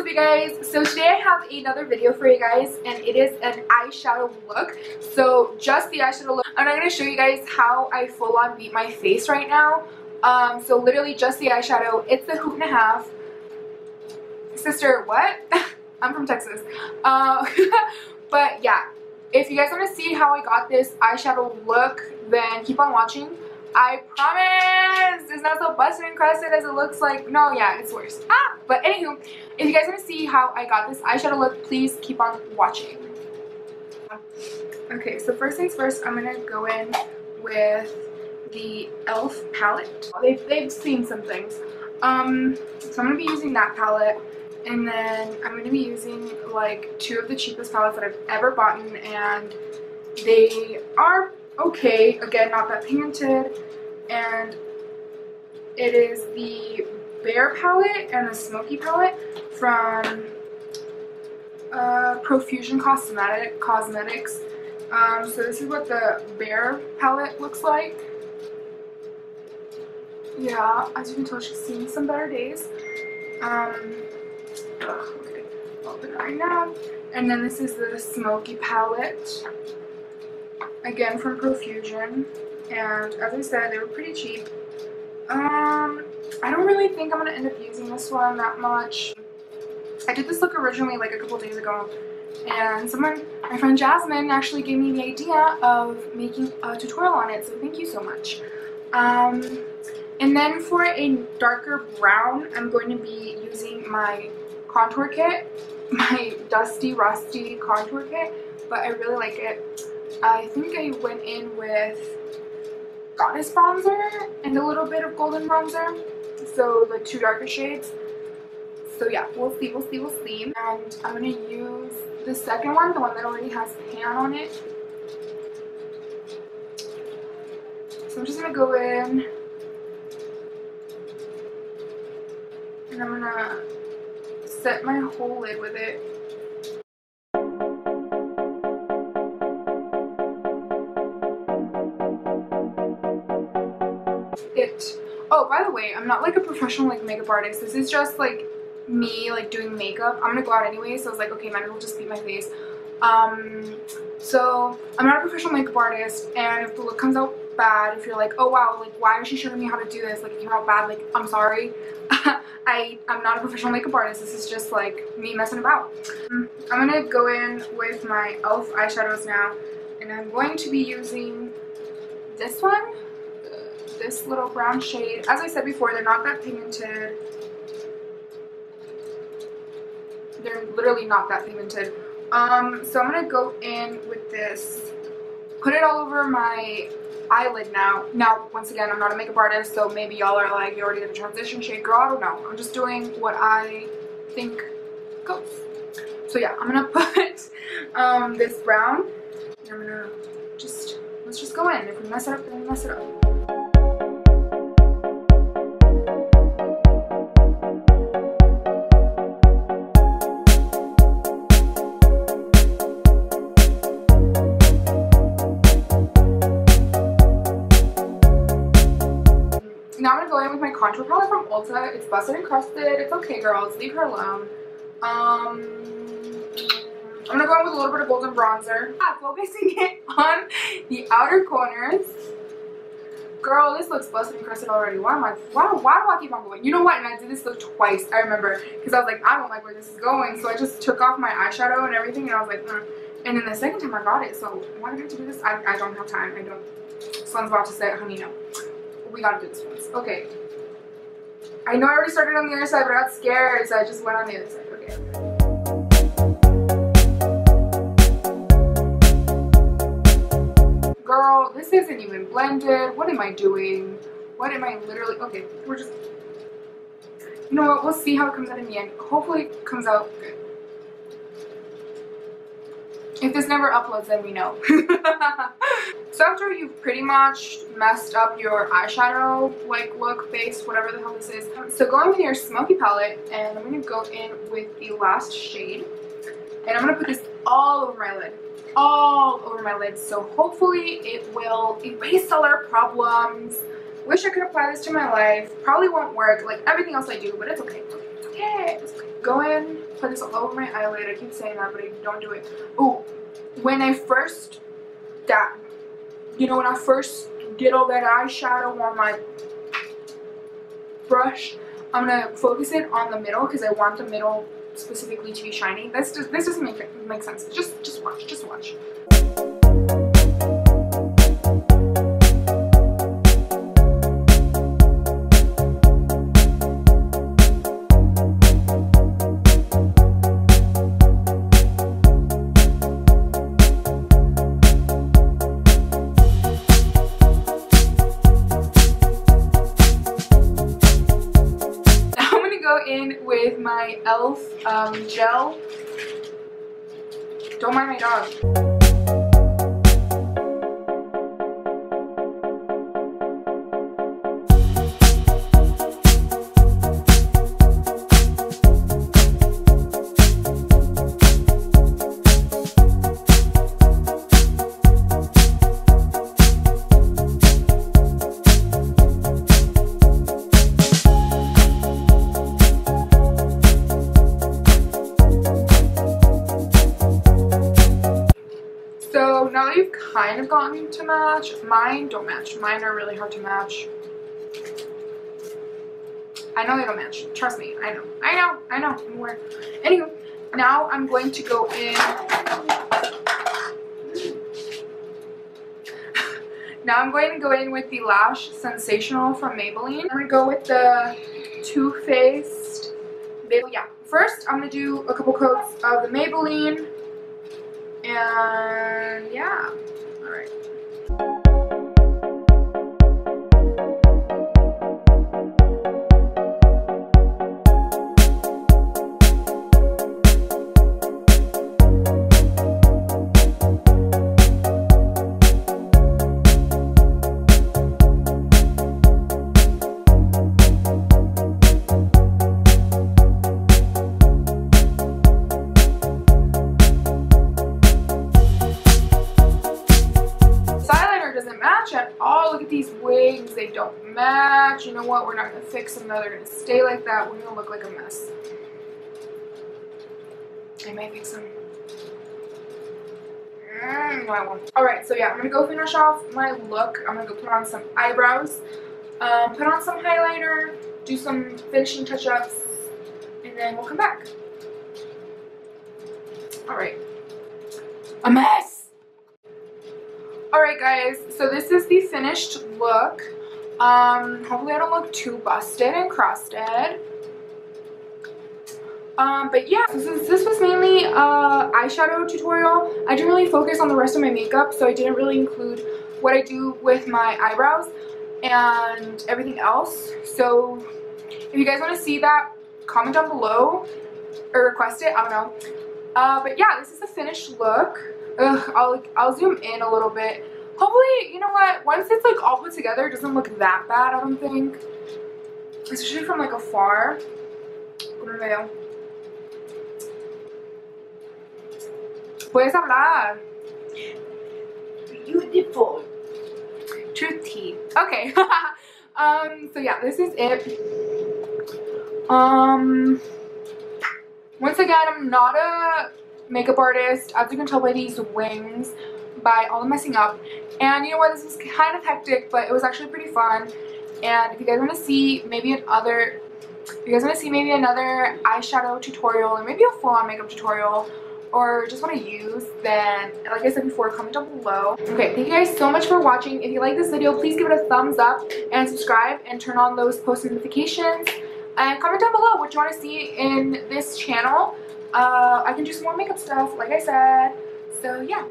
up, you guys? So today I have another video for you guys, and it is an eyeshadow look. So just the eyeshadow look. I'm not going to show you guys how I full on beat my face right now. So literally just the eyeshadow. It's the Hoot and a Half. Sister, what? I'm from Texas. But yeah, if you guys want to see how I got this eyeshadow look, then keep on watching. I promise it's not so busted and crusted as it looks like. No, yeah, it's worse. But anywho, if you guys want to see how I got this eyeshadow look, please keep on watching. Okay, so first things first, I'm gonna go in with the e.l.f. palette. They've seen some things. So I'm gonna be using that palette, and then I'm gonna be using like two of the cheapest palettes that I've ever bought, and they are okay. Again, not that pigmented, and it is the Bare palette and the Smoky palette from Profusion Cosmetics. So this is what the Bare palette looks like. Yeah, as you can tell, she's seen some better days. Okay, open it right now. And then this is the Smoky palette, again from Profusion, and as I said, they were pretty cheap. I don't really think I'm gonna end up using this one that much. I did this look originally like a couple days ago, and my friend Jasmine, actually gave me the idea of making a tutorial on it, so thank you so much. And then for a darker brown, I'm going to be using my contour kit, my Dusty Rusty contour kit, but I really like it. I think I went in with Goddess bronzer and a little bit of golden bronzer, so the two darker shades. So yeah, we'll see. And I'm gonna use the second one, the one that already has pan on it. So I'm just gonna go in, and I'm gonna set my whole lid with it. Oh, by the way, I'm not like a professional like makeup artist. This is just like me like doing makeup. I'm gonna go out anyway, so I was like, okay, might as well just beat my face. So I'm not a professional makeup artist, and if the look comes out bad, if you're like, oh wow, like why is she showing me how to do this, like it came out bad, like I'm sorry. I'm not a professional makeup artist. This is just like me messing about. I'm gonna go in with my e.l.f. eyeshadows now, and I'm going to be using this one, this little brown shade. As I said before, they're not that pigmented. They're literally not that pigmented. So I'm gonna go in with this, put it all over my eyelid now. Now, once again, I'm not a makeup artist, so maybe y'all are like, you already did a transition shade, girl. I don't know. I'm just doing what I think goes. So yeah, I'm gonna put this brown, and I'm gonna let's just go in. If we mess it up, then we mess it up. Now I'm going to go in with my contour palette from Ulta. It's busted and crusted. It's okay, girls. Leave her alone. I'm going to go in with a little bit of golden bronzer. Focusing it on the outer corners. Girl, this looks busted and crusted already. Why do I keep on going? You know what? And I did this look twice, I remember. Because I was like, I don't like where this is going. So I just took off my eyeshadow and everything. And I was like, And then the second time I got it. So why did I have to do this? I don't have time. I don't. Sun's about to set, honey, no. We gotta do this once. Okay. I know I already started on the other side, but I got scared, so I just went on the other side. Okay. Girl, this isn't even blended. What am I doing? What am I literally... Okay, we're just... You know what? We'll see how it comes out in the end. Hopefully it comes out good. If this never uploads, then we know. So after you've pretty much messed up your eyeshadow, like look, base, whatever the hell this is, so go in with your Smoky palette, and I'm going to go in with the last shade, and I'm going to put this all over my lid. All over my lid. So hopefully it will erase all our problems. Wish I could apply this to my life. Probably won't work like everything else I do, but it's okay. It's okay. It's okay. Go in put this all over my eyelid. I keep saying that, but I don't do it. Oh, when I first get all that eyeshadow on my brush, I'm gonna focus it on the middle because I want the middle specifically to be shiny. This doesn't make sense. Just watch. In with my e.l.f. Gel. Don't mind my dog. So now that you've kind of gotten to match, mine don't match. Mine are really hard to match. I know they don't match. Trust me. I know. I'm aware. Anyway, now I'm going to go in. Now I'm going to go in with the Lash Sensational from Maybelline. I'm going to go with the Too Faced. Yeah. First, I'm going to do a couple coats of the Maybelline. And yeah, all right. At all. Look at these wings, they don't match. You know what, we're not gonna fix them though. They're gonna stay like that. We're gonna look like a mess. I might fix them. No, I won't. Alright, so yeah, I'm gonna go finish off my look. I'm gonna go put on some eyebrows, put on some highlighter, do some finishing touch-ups, and then we'll come back. Alright. A mess! Alright guys, so this is the finished look. Hopefully I don't look too busted and crusted. But yeah, this was mainly eyeshadow tutorial. I didn't really focus on the rest of my makeup, so I didn't really include what I do with my eyebrows and everything else. So if you guys want to see that, comment down below or request it, I don't know. But yeah, this is the finished look. I'll zoom in a little bit. Hopefully, you know what, once it's like all put together, it doesn't look that bad, I don't think. Especially from like afar. Puedes hablar. Beautiful. Truth tea. Okay. So yeah, this is it. Once again, I'm not a makeup artist, as you can tell by these wings, by all the messing up. And you know what, this was kind of hectic, but it was actually pretty fun. And if you guys want to see maybe another eyeshadow tutorial, or maybe a full-on makeup tutorial, or just want to use, then like I said before, comment down below. Okay, thank you guys so much for watching. If you like this video, please give it a thumbs up and subscribe and turn on those post notifications. And comment down below what you want to see in this channel. I can do some more makeup stuff, like I said. So yeah.